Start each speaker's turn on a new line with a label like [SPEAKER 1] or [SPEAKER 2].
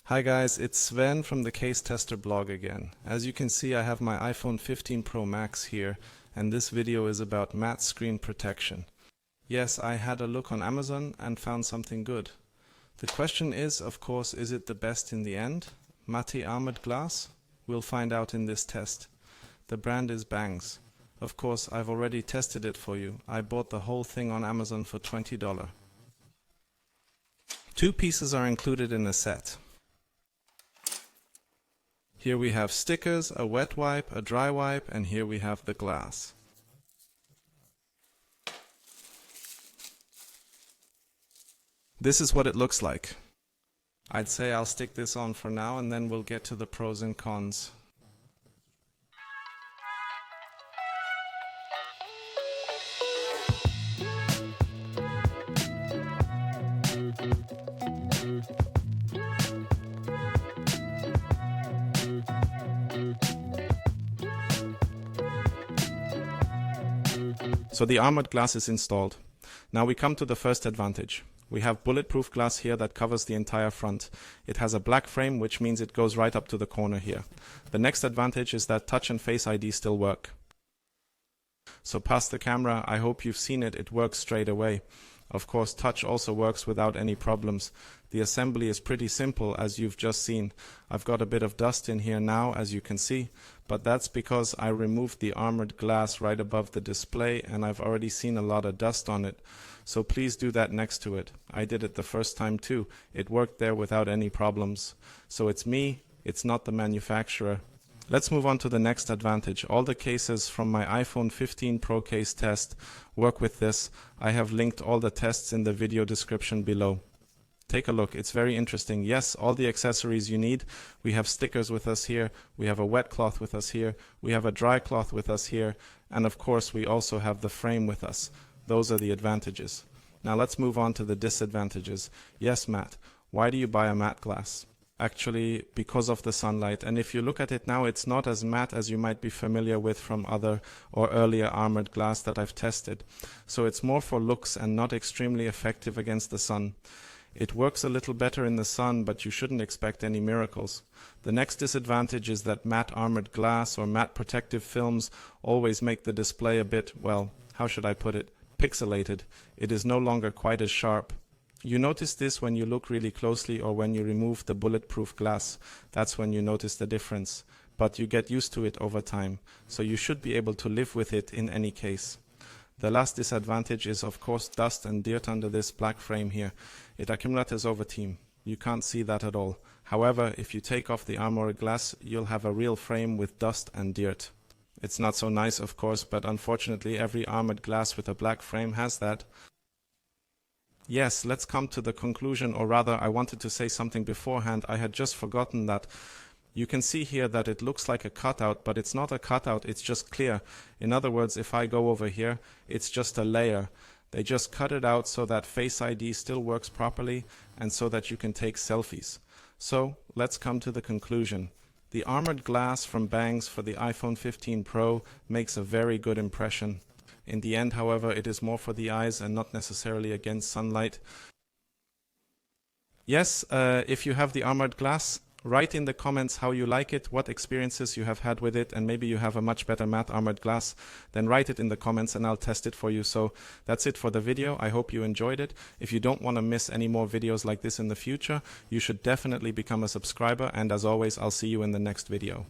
[SPEAKER 1] Hi guys, it's Sven from the Case Tester blog again. As you can see, I have my iPhone 15 Pro Max here, and this video is about matte screen protection. Yes, I had a look on Amazon and found something good. The question is, of course, is it the best in the end? Matte armored glass? We'll find out in this test. The brand is Benks. Of course, I've already tested it for you. I bought the whole thing on Amazon for $20. Two pieces are included in a set. Here we have stickers, a wet wipe, a dry wipe, and here we have the glass. This is what it looks like. I'd say I'll stick this on for now and then we'll get to the pros and cons. So the armored glass is installed. Now we come to the first advantage. We have bulletproof glass here that covers the entire front. It has a black frame, which means it goes right up to the corner here. The next advantage is that Touch and Face ID still work. So past the camera, I hope you've seen it, it works straight away. Of course, Touch also works without any problems. The assembly is pretty simple, as you've just seen. I've got a bit of dust in here now, as you can see, but that's because I removed the armored glass right above the display and I've already seen a lot of dust on it. So please do that next to it. I did it the first time too. It worked there without any problems. So it's me, it's not the manufacturer. Let's move on to the next advantage. All the cases from my iPhone 15 Pro case test work with this. I have linked all the tests in the video description below. Take a look, it's very interesting. Yes, all the accessories you need. We have stickers with us here, we have a wet cloth with us here, we have a dry cloth with us here, and of course we also have the frame with us. Those are the advantages. Now let's move on to the disadvantages. Yes, matte. Why do you buy a matte glass? Actually, because of the sunlight, and if you look at it now, it's not as matte as you might be familiar with from other or earlier armored glass that I've tested. So it's more for looks and not extremely effective against the sun. It works a little better in the sun, but you shouldn't expect any miracles. The next disadvantage is that matte armored glass or matte protective films always make the display a bit, well, how should I put it, pixelated. It is no longer quite as sharp. You notice this when you look really closely or when you remove the bulletproof glass. That's when you notice the difference. But you get used to it over time, so you should be able to live with it in any case. The last disadvantage is of course dust and dirt under this black frame here. It accumulates over time. You can't see that at all. However, if you take off the armored glass, you'll have a real frame with dust and dirt. It's not so nice of course, but unfortunately every armored glass with a black frame has that. Yes, let's come to the conclusion, or rather I wanted to say something beforehand. I had just forgotten that. You can see here that it looks like a cutout, but it's not a cutout, it's just clear. In other words, if I go over here, it's just a layer. They just cut it out so that Face ID still works properly and so that you can take selfies. So let's come to the conclusion. The armored glass from Benks for the iPhone 15 Pro makes a very good impression. In the end, however, it is more for the eyes and not necessarily against sunlight. Yes, if you have the armored glass, write in the comments how you like it, what experiences you have had with it, and maybe you have a much better matte armored glass. Then write it in the comments and I'll test it for you. So that's it for the video. I hope you enjoyed it. If you don't want to miss any more videos like this in the future, you should definitely become a subscriber, and as always, I'll see you in the next video.